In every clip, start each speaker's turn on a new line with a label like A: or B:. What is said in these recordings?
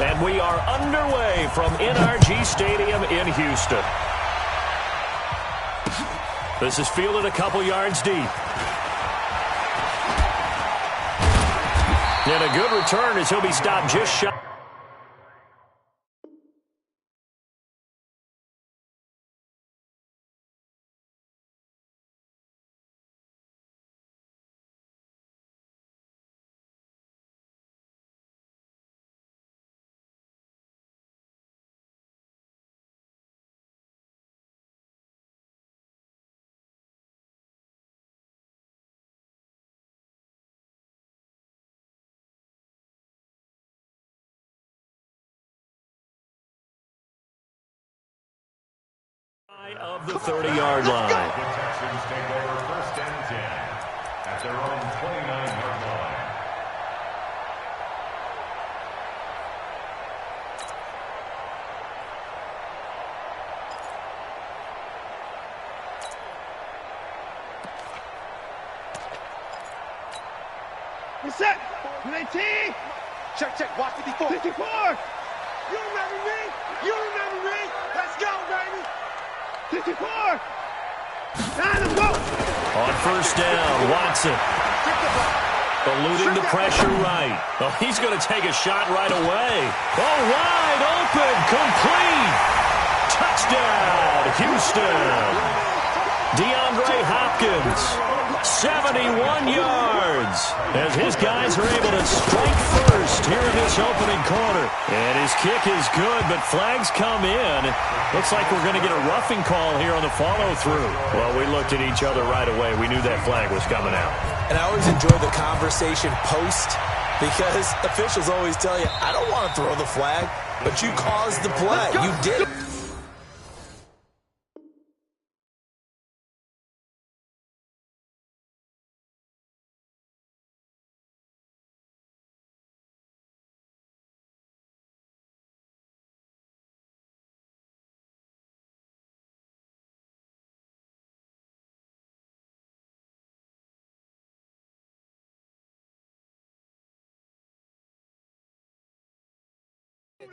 A: And we are underway from NRG Stadium in Houston. This is fielded a couple yards deep. And a good return as he'll be stopped just shy. Of the 30-yard line.
B: The Texans take over 1st and 10 at their own 29-yard line.
C: We're set. 19.
D: Check. Watch 54.
C: 54.
D: You remember me? You remember me? Let's go, baby.
C: 54. Let's go.
A: On 1st down, Watson. Eluding the pressure right. Oh, he's going to take a shot right away. Oh, wide open, complete. Touchdown, Houston. DeAndre Hopkins. 71 yards as his guys are able to strike first here in this opening quarter. And his kick is good, but flags come in. Looks like we're going to get a roughing call here on the follow-through. Well, we looked at each other right away. We knew that flag was coming out.
E: And I always enjoy the conversation post because officials always tell you, I don't want to throw the flag, but you caused the play. You did it.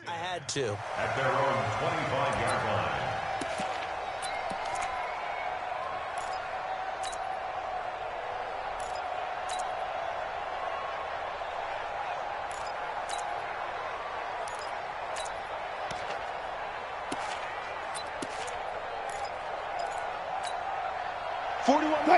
E: I had to.
B: At their own 25-yard line.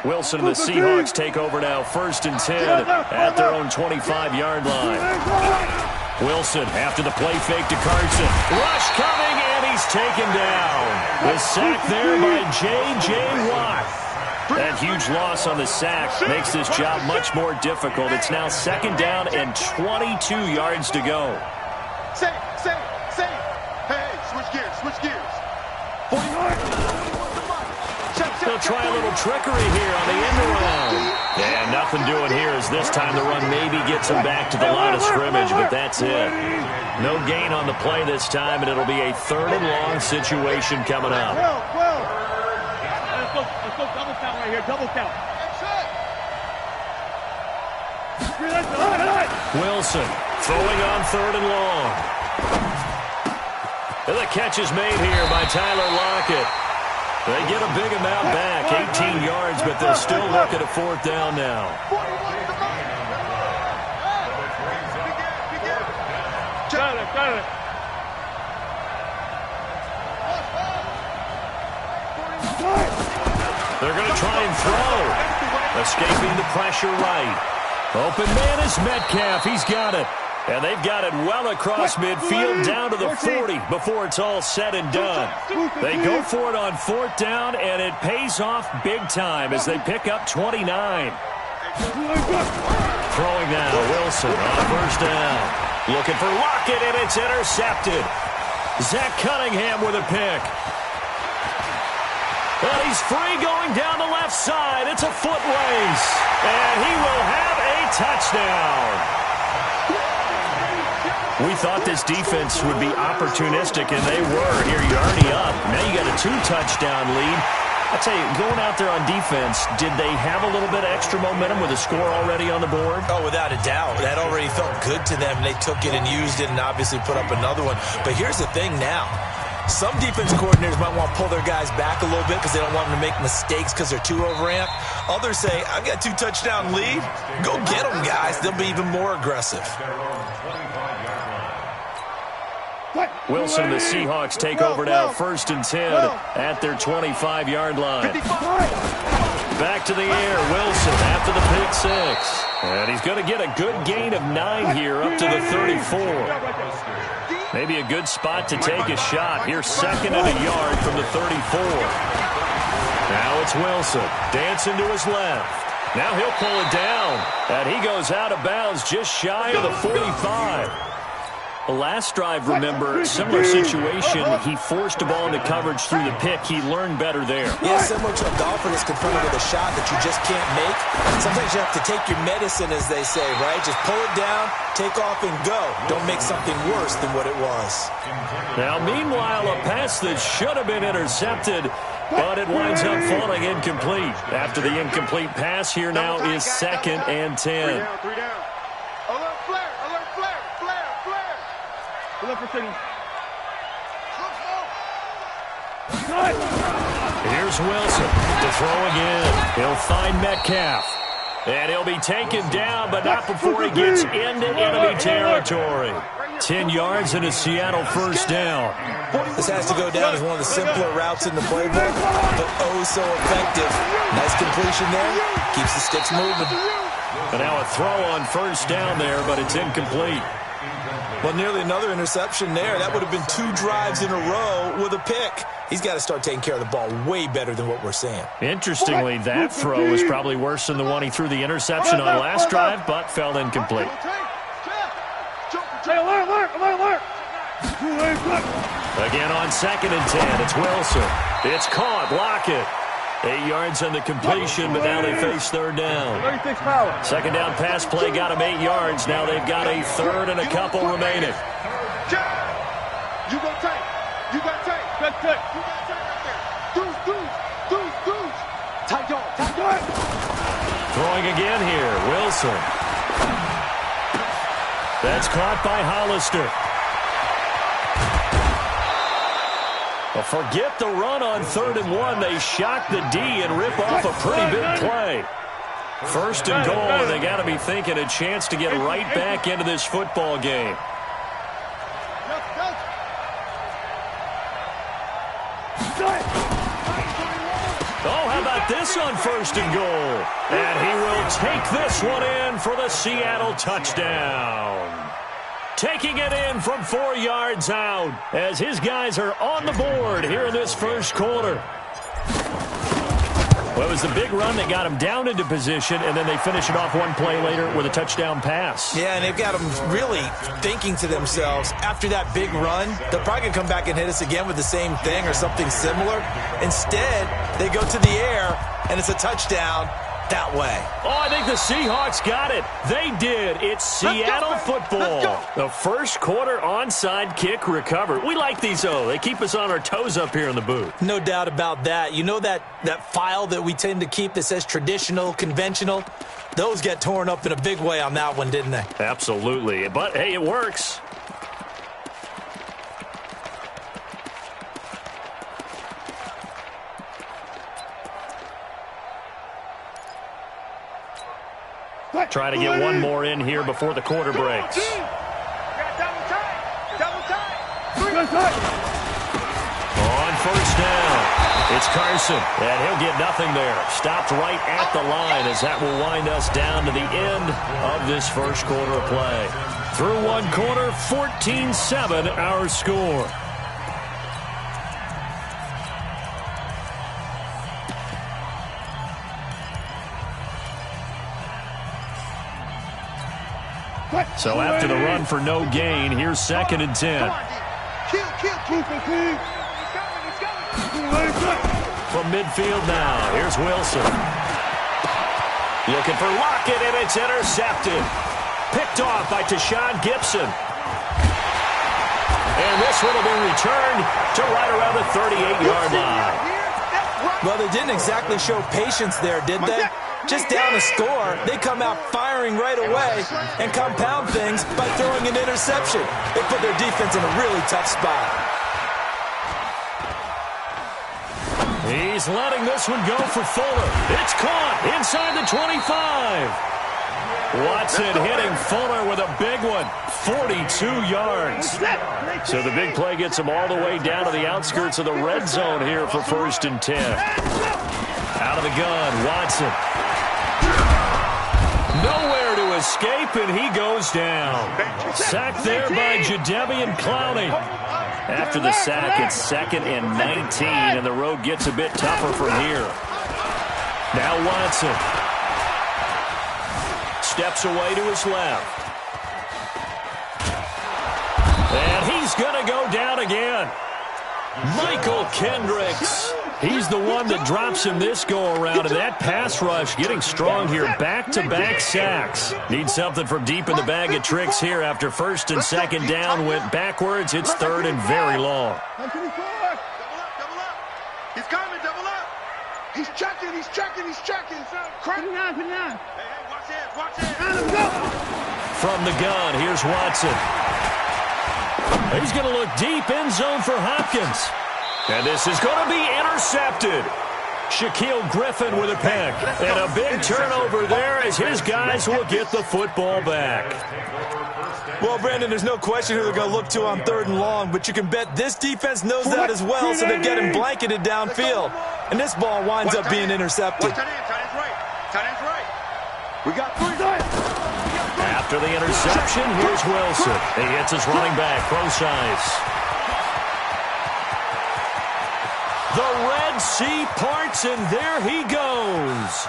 A: Wilson and the Seahawks take over now, 1st and 10 at their own 25-yard line. Wilson after the play fake to Carson. Rush coming, and he's taken down. The sack there by J.J. Watt. That huge loss on the sack makes this job much more difficult. It's now 2nd down and 22 yards to go.
D: Say. Hey, switch gears. 40 yards.
A: They'll try a little trickery here on the end around. And nothing doing here as this time the run maybe gets him back to the line of scrimmage, but that's it. No gain on the play this time, and it'll be a 3rd and long situation coming up.
C: Well. Let's go double count right here. Double count.
A: Wilson throwing on 3rd and long. And the catch is made here by Tyler Lockett. They get a big amount back, 18 yards, but they'll still look at a 4th down now.
C: Got it.
A: They're going to try and throw. Escaping the pressure right. Open man is Metcalf. He's got it. And they've got it well across midfield down to the 40 before it's all said and done. They go for it on 4th down, and it pays off big time as they pick up 29. Throwing now, Wilson on 1st down. Looking for Lockett, and it's intercepted. Zach Cunningham with a pick. But he's free going down the left side. It's a foot race. And he will have a touchdown. We thought this defense would be opportunistic, and they were. Here, you're already up. Now you got a 2-touchdown lead. I tell you, going out there on defense, did they have a little bit of extra momentum with a score already on the board?
E: Oh, without a doubt. That already felt good to them. They took it and used it and obviously put up another one. But here's the thing now. Some defense coordinators might want to pull their guys back a little bit because they don't want them to make mistakes because they're too overamped. Others say, I've got 2 touchdown lead. Go get them, guys. They'll be even more aggressive.
A: Wilson and the Seahawks take over now, 1st and 10 at their 25-yard line. Back to the air, Wilson after the pick 6. And he's going to get a good gain of 9 here up to the 34. Maybe a good spot to take a shot. Here's 2nd and a yard from the 34. Now it's Wilson. Dancing to his left. Now he'll pull it down. And he goes out of bounds just shy of the 45. The last drive, remember, similar situation. He forced a ball into coverage through the pick. He learned better there.
E: Yeah, similar to a golfer that's confronted with a shot that you just can't make. Sometimes you have to take your medicine, as they say, right? Just pull it down, take off, and go. Don't make something worse than what it was.
A: Now, meanwhile, a pass that should have been intercepted, but it winds up falling incomplete. After the incomplete pass, here now is 2nd and 10.
D: 3 down. Alert flare, alert flare, flare, flare. Look for signal.
A: Here's Wilson to throw again. He'll find Metcalf. And he'll be taken down, but not before he gets into enemy territory. 10 yards and a Seattle 1st down.
E: This has to go down as one of the simpler routes in the playbook, but oh so effective. Nice completion there. Keeps the sticks moving.
A: And now a throw on 1st down there, but it's incomplete.
E: Well, nearly another interception there. That would have been 2 drives in a row with a pick. He's got to start taking care of the ball way better than what we're seeing.
A: Interestingly, that throw was probably worse than the one he threw the interception on last drive, but fell incomplete. Again on 2nd and 10, it's Wilson. It's caught, block it. 8 yards on the completion, but now they face 3rd down. 2nd down pass play got them 8 yards. Now they've got a 3rd and a couple remaining.
D: You got tight. You got tight. You got tight right there. Deuce. Tight dog.
A: Throwing again here, Wilson. That's caught by Hollister. Well, forget the run on 3rd and 1. They shock the D and rip off a pretty big play. 1st and goal, and they got to be thinking a chance to get right back into this football game. Oh, how about this on 1st and goal? And he will take this one in for the Seattle touchdown. Taking it in from 4 yards out as his guys are on the board here in this 1st quarter. Well, it was the big run that got him down into position, and then they finish it off one play later with a touchdown pass.
E: Yeah, and they've got them really thinking to themselves, after that big run, they're probably going to come back and hit us again with the same thing or something similar. Instead, they go to the air, and it's a touchdown that way.
A: Oh, I think the Seahawks got it. They did. It's Seattle football. The 1st quarter onside kick recovered. We like these, though. They keep us on our toes up here in the booth.
E: No doubt about that. You know that file that we tend to keep that says traditional, conventional? Those get torn up in a big way on that one, didn't they?
A: Absolutely. But, hey, it works. Try to get one more in here before the quarter breaks. On 1st down, it's Carson, and he'll get nothing there. Stopped right at the line as that will wind us down to the end of this 1st quarter of play. Through 1 quarter, 14-7 our score. So after the run for no gain, here's 2nd and 10. From midfield now, here's Wilson. Looking for Lockett, and it's intercepted. Picked off by Tashawn Gibson. And this one will be returned to right around the 38-yard line.
E: Well, they didn't exactly show patience there, did they? Just down a score, they come out firing right away and compound things by throwing an interception. They put their defense in a really tough spot.
A: He's letting this one go for Fuller. It's caught inside the 25. Watson hitting Fuller with a big one, 42 yards. So the big play gets him all the way down to the outskirts of the red zone here for 1st and 10. Out of the gun, Watson. Nowhere to escape, and he goes down. Sacked there by Jadeveon Clowney. After the sack, it's 2nd and 19, and the road gets a bit tougher from here. Now Watson. Steps away to his left. And he's going to go down again. Michael Kendricks. He's the one that drops him this go-around, and that pass rush getting strong here. Back-to-back sacks. Need something from deep in the bag of tricks here after 1st and 2nd down. Went backwards. It's 3rd and very long.
D: Double up. He's coming, double up. He's checking. Put it down. Hey, watch it. Let's go.
A: From the gun, here's Watson. He's going to look deep, end zone for Hopkins. And this is going to be intercepted. Shaquille Griffin with a pick. And a big turnover there as his guys will get the football back.
E: Well, Brandon, there's no question who they're going to look to on 3rd and long, but you can bet this defense knows that as well, so they're getting blanketed downfield. And this ball winds up being intercepted.
D: Tight end's right. We got 3
A: After the interception, here's Wilson. He hits his running back, Procise. The Red Sea parts, and there he goes.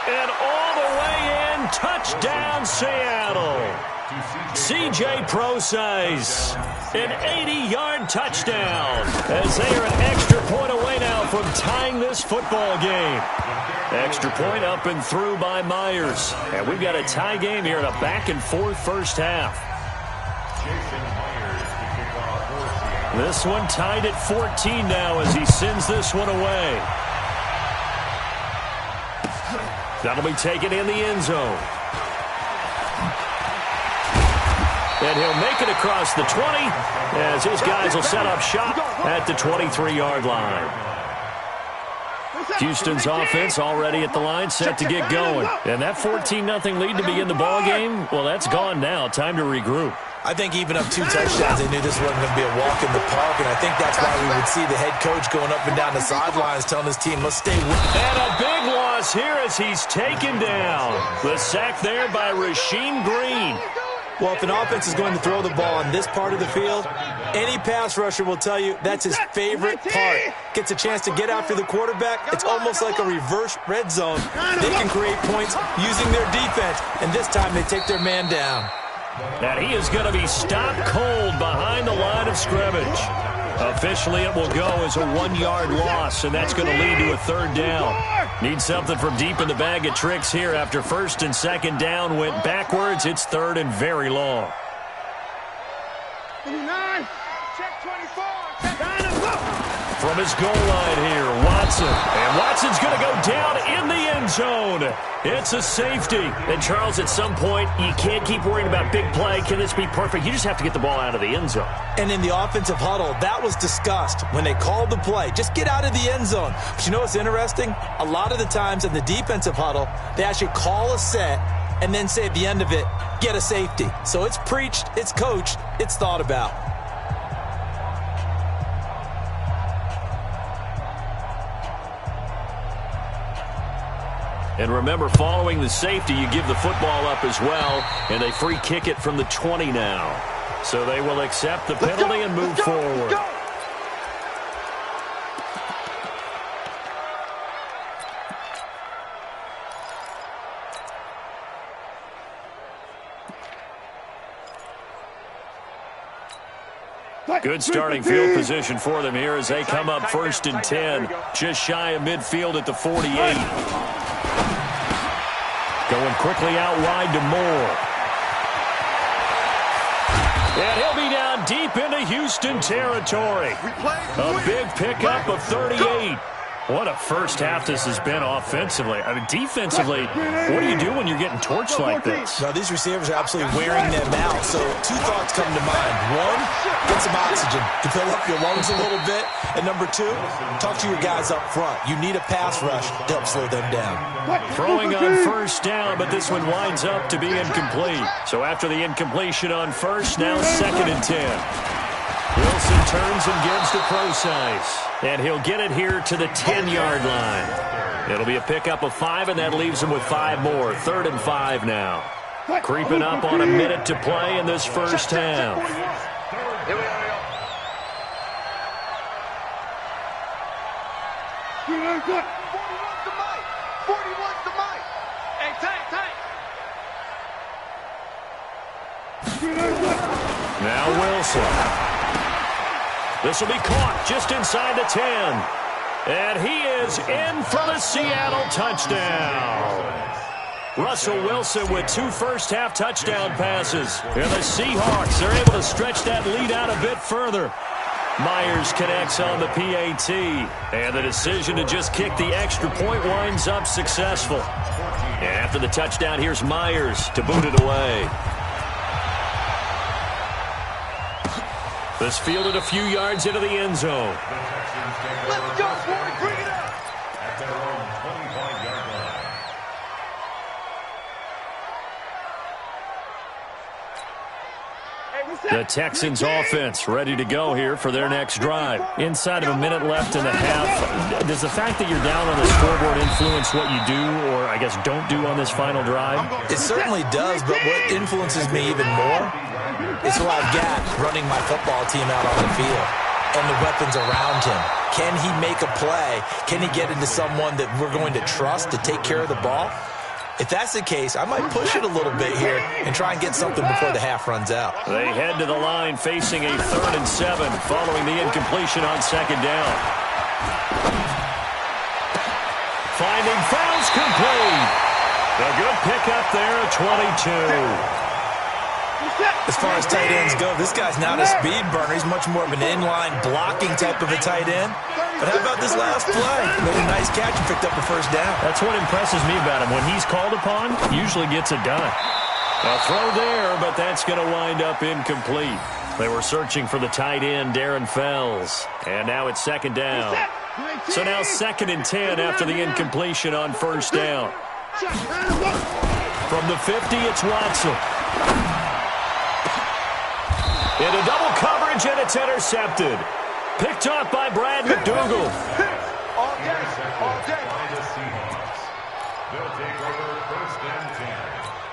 A: And all the way in, touchdown Seattle. C.J. Procise, an 80-yard touchdown, as they are an extra point away now from tying this football game. Extra point up and through by Myers. And we've got a tie game here in a back-and-forth first half. This one tied at 14 now as he sends this one away. That'll be taken in the end zone. And he'll make it across the 20 as his guys will set up shop at the 23-yard line. Houston's offense already at the line, set to get going. And that 14-0 lead to begin the ball game, well, that's gone now. Time to regroup.
E: I think even up 2 touchdowns, they knew this wasn't going to be a walk in the park, and I think that's why we would see the head coach going up and down the sidelines telling his team, let's stay with it.
A: And a big loss here as he's taken down. The sack there by Rasheem Green.
E: Well, if an offense is going to throw the ball on this part of the field, any pass rusher will tell you that's his favorite part. Gets a chance to get after the quarterback. It's almost like a reverse red zone. They can create points using their defense, and this time they take their man down.
A: And he is going to be stopped cold behind the line of scrimmage. Officially, it will go as a 1-yard loss, and that's going to lead to a 3rd down. Need something from deep in the bag of tricks here after 1st and 2nd down. Went backwards. It's 3rd and very long.
D: 29. Check 24.
A: From his goal line here, Watson. And Watson's going to go down in the end zone. It's a safety. And, Charles, at some point, you can't keep worrying about big play. Can this be perfect? You just have to get the ball out of the end zone.
E: And in the offensive huddle, that was discussed when they called the play. Just get out of the end zone. But you know what's interesting? A lot of the times in the defensive huddle, they actually call a set and then say at the end of it, get a safety. So it's preached, it's coached, it's thought about.
A: And remember, following the safety, you give the football up as well, and they free kick it from the 20 now. So they will accept the penalty and move forward. Good starting field position for them here as they come up 1st and 10, just shy of midfield at the 48. Going quickly out wide to Moore. And he'll be down deep into Houston territory. A big pickup of 38. What a first half this has been offensively. I mean, defensively, what do you do when you're getting torched like this?
E: Now, these receivers are absolutely wearing them out. So, two thoughts come to mind. One, get some oxygen to fill up your lungs a little bit. And number two, talk to your guys up front. You need a pass rush to help slow them down.
A: Throwing on first down, but this one winds up to be incomplete. So after the incompletion on first, now 2nd and 10. Wilson turns and gives to Procise. And he'll get it here to the 10-yard line. It'll be a pickup of 5, and that leaves him with 5 more. 3rd and 5 now. Creeping up on a minute to play in this first half. Now Wilson. This will be caught just inside the 10. And he is in for the Seattle touchdown. Russell Wilson with 2 first-half touchdown passes. And the Seahawks are able to stretch that lead out a bit further. Myers connects on the PAT. And the decision to just kick the extra point winds up successful. And after the touchdown, here's Myers to boot it away. This fielded a few yards into the end zone.
D: Let's go, boys. Bring it up.
B: At their own 25-yard line.
A: The Texans offense ready to go here for their next drive. Inside of a minute left in the half, does the fact that you're down on the scoreboard influence what you do or, I guess, don't do on this final drive?
E: It certainly does, but what influences me even more is who I've got running my football team out on the field and the weapons around him. Can he make a play? Can he get into someone that we're going to trust to take care of the ball? If that's the case, I might push it a little bit here and try and get something before the half runs out.
A: They head to the line facing a 3rd and 7 following the incompletion on 2nd down. Finding Fowles complete. A good pickup there at 22.
E: As far as tight ends go, this guy's not a speed burner. He's much more of an inline blocking type of a tight end. But how about this last play? Made a nice catch and picked up a first down.
A: That's what impresses me about him. When he's called upon, usually gets it done. A throw there, but that's going to wind up incomplete. They were searching for the tight end, Darren Fells. And now it's 2nd down. So now 2nd and 10 after the incompletion on first down. From the 50, it's Watson. Into double coverage, and it's intercepted. Picked off by Brad McDougal.
D: All day.
B: By the Seahawks. They'll take over 1st and 10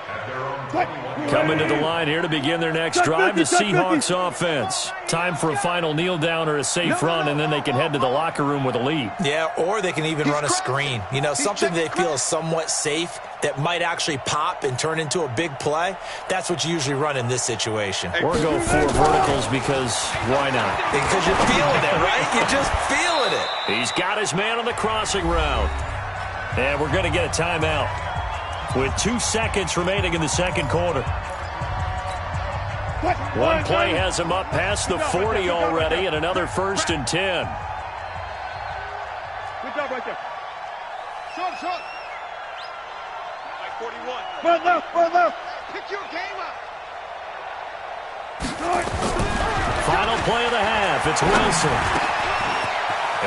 B: at their own 21.
A: Coming to the line here to begin their next drive, the Seahawks offense. Time for a final kneel down or a safe run, and then they can head to the locker room with a lead.
E: Yeah, or they can even run a screen. You know, something they feel is somewhat safe that might actually pop and turn into a big play. That's what you usually run in this situation.
A: Or go 4 verticals because why not?
E: Because you're feeling it, right? You're just feeling it.
A: He's got his man on the crossing route. And we're going to get a timeout with 2 seconds remaining in the 2nd quarter. One play has him up past the 40 already, and another 1st and 10.
C: Good job right there.
D: Short. Like 41.
C: One left.
D: Pick your game up.
A: Final play of the half. It's Wilson.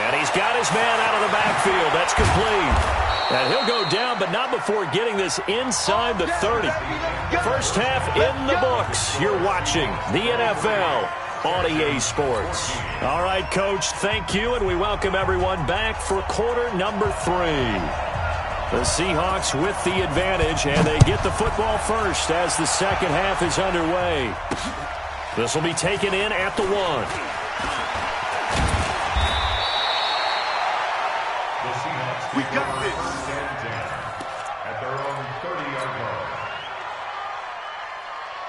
A: And he's got his man out of the backfield. That's complete. And he'll go down, but not before getting this inside the 30. First half in the books. You're watching the NFL on EA Sports. All right, Coach, thank you, and we welcome everyone back for quarter number 3. The Seahawks with the advantage, and they get the football first as the second half is underway. This will be taken in at the 1.
D: We got this.
B: At their own 30-yard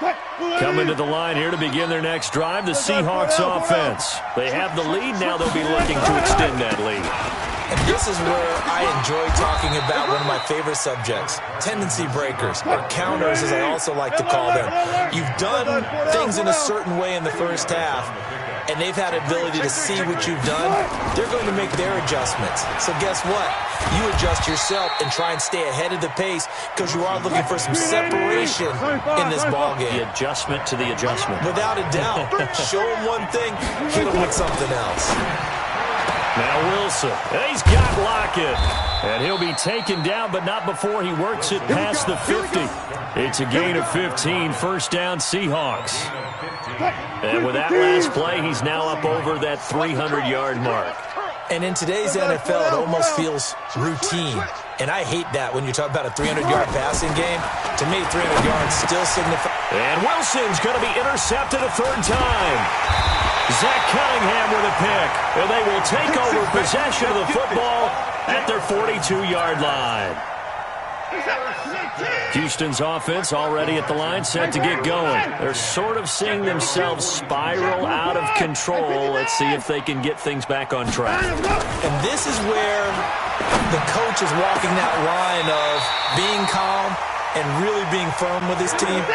B: line.
A: Coming to the line here to begin their next drive, the Seahawks offense. They have the lead. Now they'll be looking to extend that lead.
E: And this is where I enjoy talking about one of my favorite subjects, tendency breakers, or counters as I also like to call them. You've done things in a certain way in the first half, and they've had ability to see what you've done. They're going to make their adjustments. So guess what? You adjust yourself and try and stay ahead of the pace because you are looking for some separation in this ballgame.
A: The adjustment to the adjustment.
E: Without a doubt. Show him one thing, hit him with something else.
A: Now Wilson, he's got Lockett. And he'll be taken down, but not before he works it past the 50. It's a gain of 15, first down Seahawks. And with that last play, he's now up over that 300-yard mark.
E: And in today's NFL, it almost feels routine. And I hate that when you talk about a 300-yard passing game. To me, 300 yards still signifies.
A: And Wilson's going to be intercepted a third time. Zach Cunningham with a pick. And they will take over possession of the football at their 42-yard line. Houston's offense already at the line, set to get going. They're sort of seeing themselves spiral out of control. Let's see if they can get things back on track.
E: And this is where the coach is walking that line of being calm and really being firm with his team.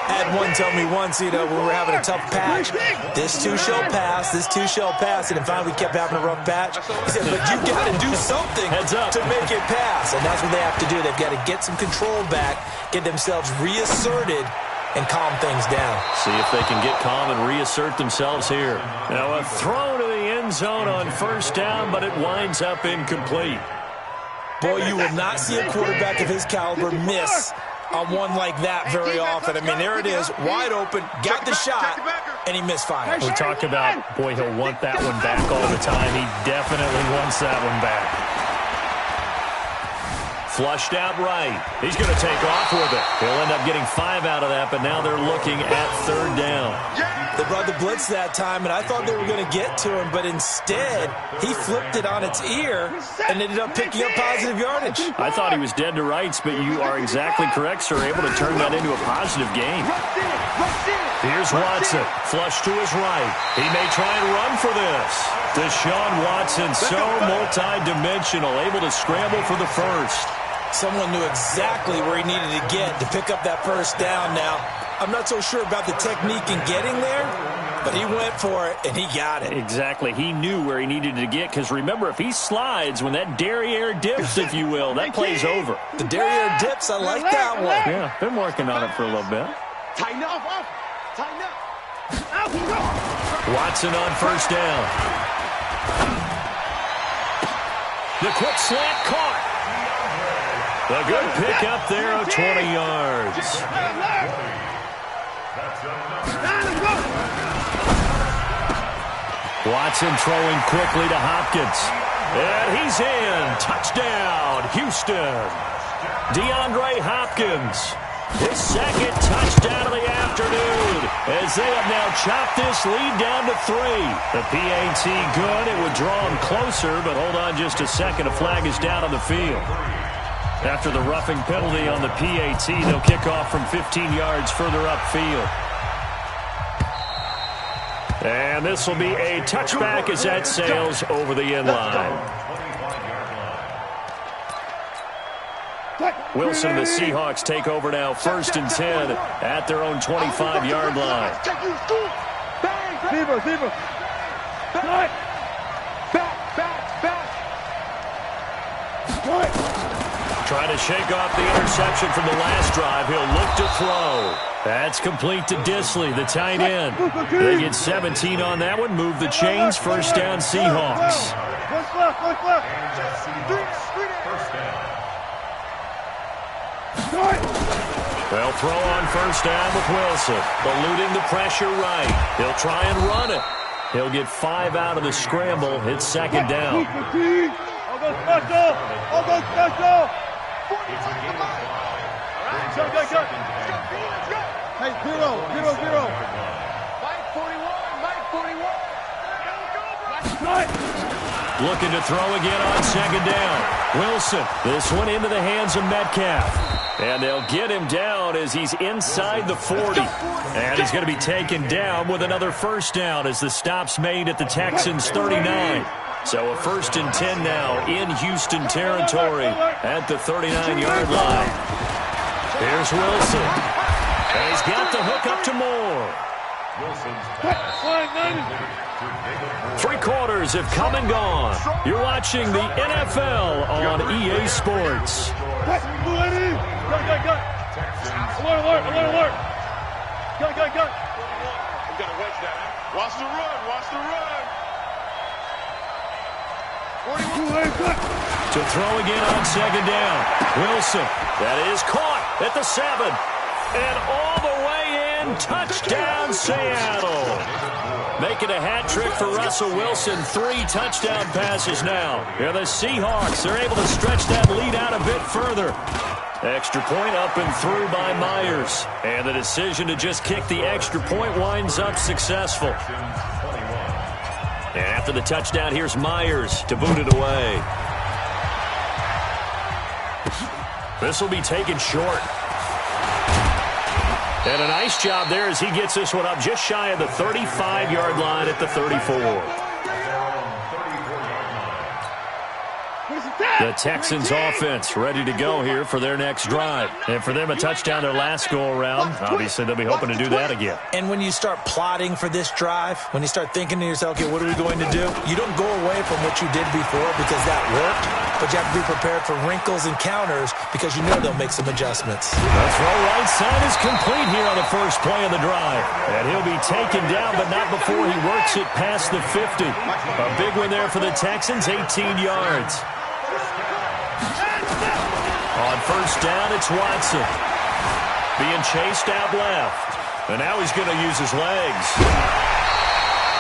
E: I had one tell me once, when we were having a tough patch, this too shall pass, this too shall pass, and finally we kept having a rough patch. He said, but you got to do something to make it pass, and that's what they have to do. They've got to get some control back, get themselves reasserted, and calm things down.
A: See if they can get calm and reassert themselves here. Now a throw to the end zone on first down, but it winds up incomplete.
E: Boy, you will not see a quarterback of his caliber miss on one like that very often. I mean, there it is, wide open, got the shot, and he misfired.
A: We talk about, boy, he'll want that one back all the time. He definitely wants that one back. Flushed out right. He's going to take off with it. He'll end up getting 5 out of that, but now they're looking at third down.
E: They brought the blitz that time, and I thought they were going to get to him, but instead, he flipped it on its ear and ended up picking up positive yardage.
A: I thought he was dead to rights, but you are exactly correct, sir. Able to turn that into a positive gain. Here's Watson. Flush to his right. He may try and run for this. Deshaun Watson, so multi-dimensional, able to scramble for the first.
E: Someone knew exactly where he needed to get to pick up that first down now. I'm not so sure about the technique in getting there, but he went for it, and he got it.
A: Exactly. He knew where he needed to get, because remember, if he slides, when that derriere dips, if you will, that play's over.
E: The derriere dips, I like that one.
A: Yeah, been working on it for a little bit.
D: Tighten up, tighten up.
A: Watson on first down. The quick slant caught. A good pick up there of 20 yards. Watson throwing quickly to Hopkins. And he's in. Touchdown, Houston. DeAndre Hopkins. His second touchdown of the afternoon as they have now chopped this lead down to 3. The PAT good. It would draw him closer, but hold on just a second. A flag is down on the field. After the roughing penalty on the PAT, they'll kick off from 15 yards further upfield. And this will be a touchback as that sails over the end line. Wilson and the Seahawks take over now, 1st and 10 at their own 25-yard line. Trying to shake off the interception from the last drive. He'll look to throw. That's complete to Disley, the tight end. They get 17 on that one. Move the chains. First down, Seahawks. They'll throw on first down with Wilson. Eluding the pressure right. He'll try and run it. He'll get 5 out of the scramble. It's second down.
D: Hey, 0-0-0. Mike 41, Mike 41.
A: Looking to throw again on second down. Wilson, this one into the hands of Metcalf. And they'll get him down as he's inside the 40. And he's going to be taken down with another first down as the stop's made at the Texans' 39. So a 1st and 10 now in Houston territory at the 39-yard line. Here's Wilson. And he's got the hook up to Moore. Three quarters have come and gone. You're watching the NFL on EA Sports.
C: Alert. Go.
D: You gotta watch that. Watch the run.
A: To throw again on 2nd down. Wilson. That is caught at the 7. And all the way in. Touchdown, Seattle. Making a hat trick for Russell Wilson. 3 touchdown passes now. Yeah, the Seahawks, they're able to stretch that lead out a bit further. Extra point up and through by Myers. And the decision to just kick the extra point winds up successful. And after the touchdown, here's Myers to boot it away. This will be taken short. And a nice job there as he gets this one up just shy of the 35-yard line at the 34. The Texans offense ready to go here for their next drive. And for them, a touchdown their last go-around. Obviously, they'll be hoping to do that again.
E: And when you start plotting for this drive, when you start thinking to yourself, okay, what are we going to do? You don't go away from what you did before because that worked, but you have to be prepared for wrinkles and counters because you know they'll make some adjustments.
A: The throw right side is complete here on the first play of the drive. And he'll be taken down, but not before he works it past the 50. A big one there for the Texans, 18 yards. On 1st down, it's Watson. Being chased out left. And now he's going to use his legs.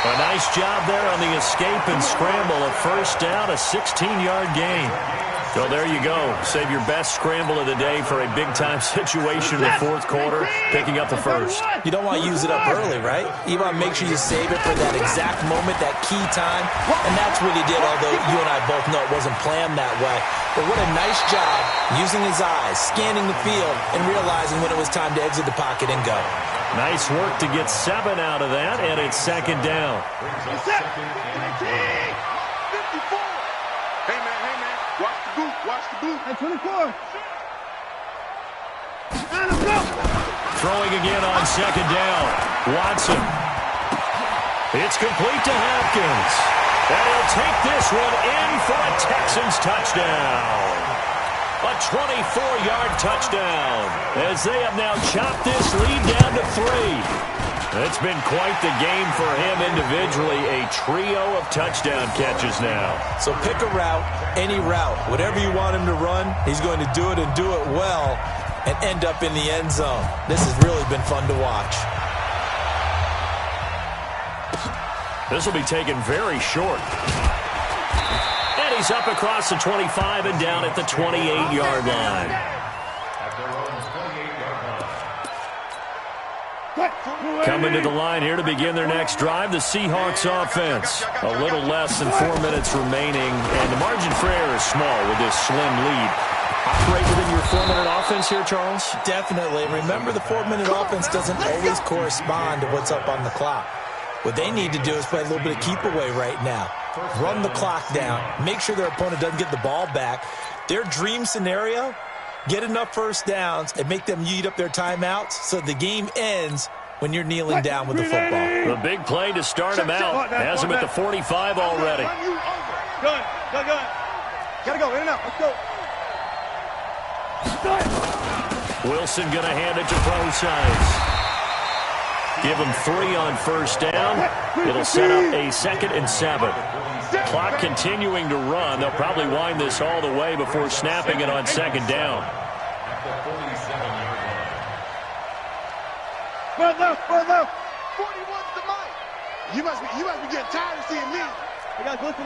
A: A nice job there on the escape and scramble. A 1st down, a 16-yard gain. So there you go. Save your best scramble of the day for a big-time situation in the 4th quarter, picking up the 1st.
E: You don't want to use it up early, right? You want to make sure you save it for that exact moment, that key time. And that's what he did, although you and I both know it wasn't planned that way. But what a nice job using his eyes, scanning the field, and realizing when it was time to exit the pocket and go.
A: Nice work to get 7 out of that, and it's 2nd down.
D: Hey, man. Watch the boot.
C: At 24.
A: Throwing again on 2nd down. Watson. It's complete to Hopkins. And he'll take this one in for a Texans touchdown. A 24-yard touchdown as they have now chopped this lead down to 3. It's been quite the game for him individually. A trio of touchdown catches now.
E: So pick a route, any route. Whatever you want him to run, he's going to do it and do it well and end up in the end zone. This has really been fun to watch.
A: This will be taken very short. And he's up across the 25 and down at the 28-yard line. Coming to the line here to begin their next drive, the Seahawks offense. A little less than 4 minutes remaining, and the margin for error is small with this slim lead. Operate within your 4-minute offense here, Charles?
E: Definitely. Remember, the 4-minute offense doesn't always correspond to what's up on the clock. What they need to do is play a little bit of keep away right now. Run the clock down. Make sure their opponent doesn't get the ball back. Their dream scenario, get enough first downs and make them eat up their timeouts so the game ends when you're kneeling down with the football.
A: The big play to start him out. Has him at the 45 already.
C: Gun. Gotta go, in and out. Let's go.
A: Wilson going to hand it to Pro-Size. Give him 3 on 1st down. It'll set up a 2nd and 7. Clock continuing to run. They'll probably wind this all the way before snapping it on 2nd down.
D: Run left. 41's the mic. You must be getting tired of seeing me.
C: Hey guys, listen.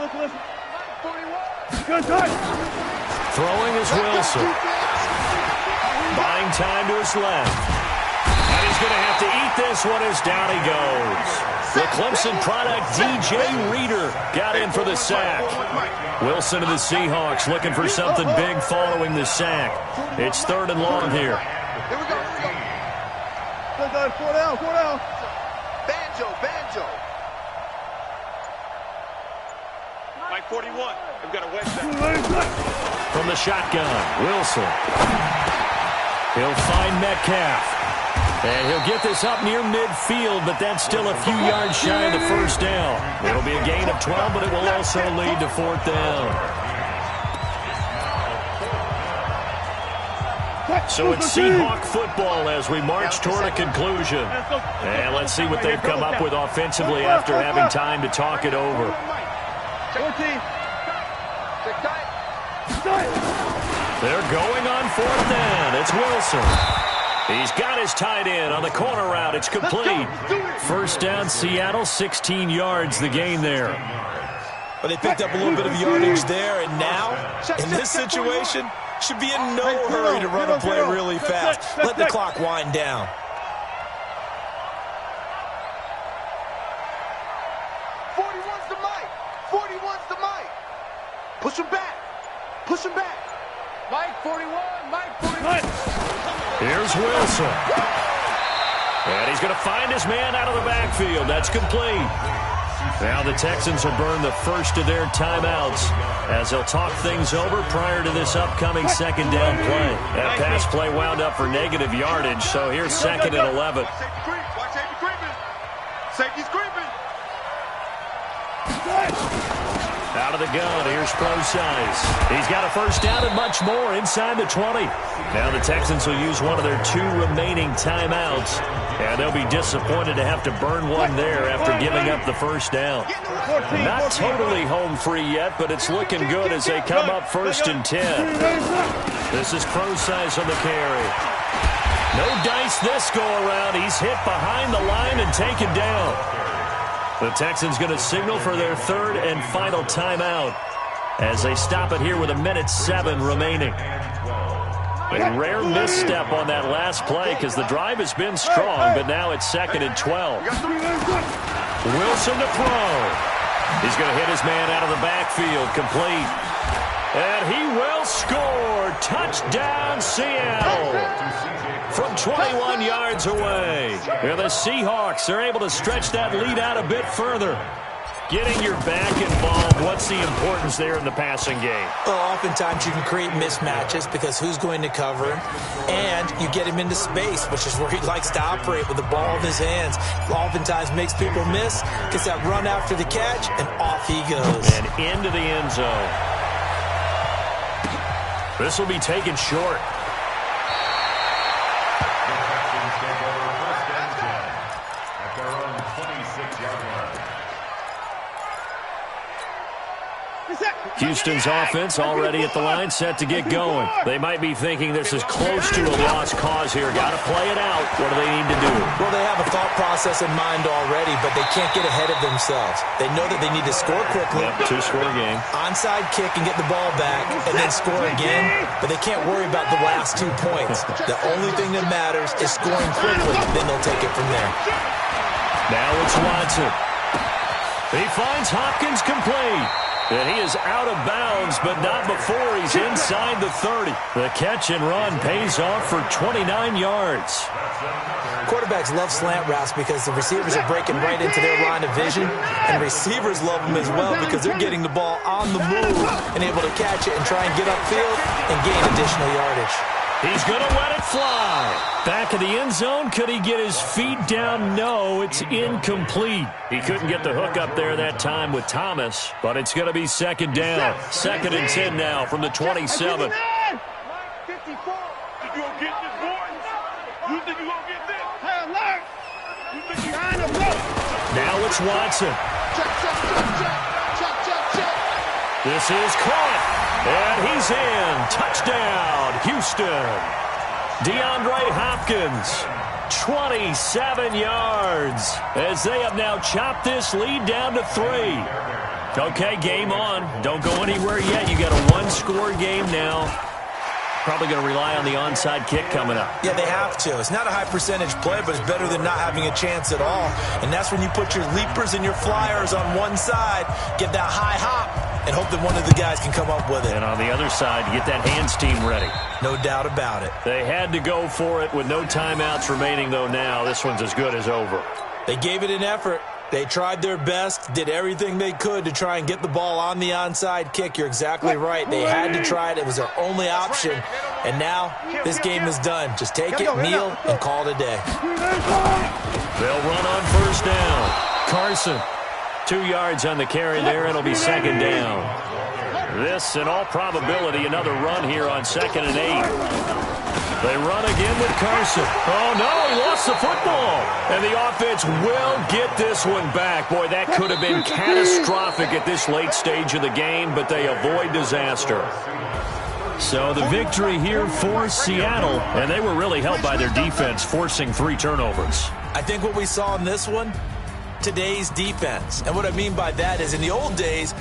D: 41.
C: Good time.
A: Throwing is Wilson. Buying time to his left. And he's going to have to eat this one as down he goes. The Clemson product, DJ Reader, got in for the sack. Wilson and the Seahawks looking for something big following the sack. It's 3rd and long here.
D: Here we go.
C: Good guys, 4 down.
D: Banjo. Mike 41. We've got a wedge back.
A: From the shotgun, Wilson. He'll find Metcalf. And he'll get this up near midfield, but that's still a few yards shy of the first down. It'll be a gain of 12, but it will also lead to fourth down. So it's Seahawk football as we march toward a conclusion. And let's see what they've come up with offensively after having time to talk it over.
D: 14.
A: They're going on fourth down. It's Wilson. He's got his tight end on the corner route. It's complete. First down, Seattle, 16 yards the gain there.
E: But they picked up a little bit of yardage there, and now, in this situation, should be in no hurry to run a play really fast. Let the clock wind down.
D: The Mike. 41's the Mike. Push him back. Push him back. Mike 41. Mike 41.
A: Here's Wilson. And he's going to find his man out of the backfield. That's complete. Now the Texans will burn the first of their timeouts as they'll talk things over prior to this upcoming second down play. That pass play wound up for negative yardage, so here's second and 11.
D: Watch safety creeping. Safety's creeping.
A: Out of the gun, here's Pro-Size. He's got a first down and much more inside the 20. Now the Texans will use one of their 2 remaining timeouts, and they'll be disappointed to have to burn one there after giving up the first down. Not totally home free yet, but it's looking good as they come up first and 10. This is Pro-Size on the carry. No dice this go-around. He's hit behind the line and taken down. The Texans going to signal for their third and final timeout as they stop it here with 1:07 remaining. A rare misstep on that last play because the drive has been strong, but now it's second and 12. Wilson to throw. He's going to hit his man out of the backfield, complete. And he will score. Touchdown, Seattle. From 21 yards away. And the Seahawks are able to stretch that lead out a bit further. Getting your back involved, what's the importance there in the passing game?
E: Well, oftentimes you can create mismatches because who's going to cover him, and you get him into space, which is where he likes to operate with the ball in his hands. Oftentimes makes people miss, gets that run after the catch, and off he goes.
A: And into the end zone. This will be taken short. Houston's offense already at the line, set to get going. They might be thinking this is close to a lost cause here. Got to play it out. What do they need to do?
E: Well, they have a thought process in mind already, but they can't get ahead of themselves. They know that they need to score quickly.
A: Yep, 2-score game.
E: Onside kick and get the ball back, and then score again. But they can't worry about the last 2 points. The only thing that matters is scoring quickly. Then they'll take it from there.
A: Now it's Watson. He finds Hopkins complete. And he is out of bounds, but not before he's inside the 30. The catch and run pays off for 29 yards.
E: Quarterbacks love slant routes because the receivers are breaking right into their line of vision, and receivers love them as well because they're getting the ball on the move and able to catch it and try and get upfield and gain additional yardage.
A: He's going to let it fly. Back of the end zone. Could he get his feet down? No, it's incomplete. He couldn't get the hook up there that time with Thomas, but it's going to be second down. Second and 10 now from the 27.
D: 54. You gonna get this, boys? You think you gonna get this? Hey, alert! You think you behind the rope?
A: Now it's Watson.
D: Check.
A: This is caught. And he's in. Touchdown, Houston. DeAndre Hopkins, 27 yards, as they have now chopped this lead down to 3. Okay, game on. Don't go anywhere yet. You got a 1-score game now. Probably going to rely on the onside kick coming up.
E: Yeah, they have to. It's not a high percentage play, but it's better than not having a chance at all. And that's when you put your leapers and your flyers on one side, get that high hop, and hope that one of the guys can come up with it.
A: And on the other side, get that hands team ready.
E: No doubt about it.
A: They had to go for it with no timeouts remaining, though now. This one's as good as over.
E: They gave it an effort, They tried their best, did everything they could to try and get the ball on the onside kick. You're exactly right. They had to try it. It was their only option. And now this game is done. Just take it, kneel, and call it a day.
A: They'll run on first down. Carson, 2 yards on the carry there. It'll be second down. This, in all probability, another run here on 2nd and 8. They run again with Carson. Oh, no, he lost the football. And the offense will get this one back. Boy, that could have been catastrophic at this late stage of the game, but they avoid disaster. So the victory here for Seattle, and they were really helped by their defense, forcing 3 turnovers.
E: I think what we saw in this one, today's defense. And what I mean by that is in the old days,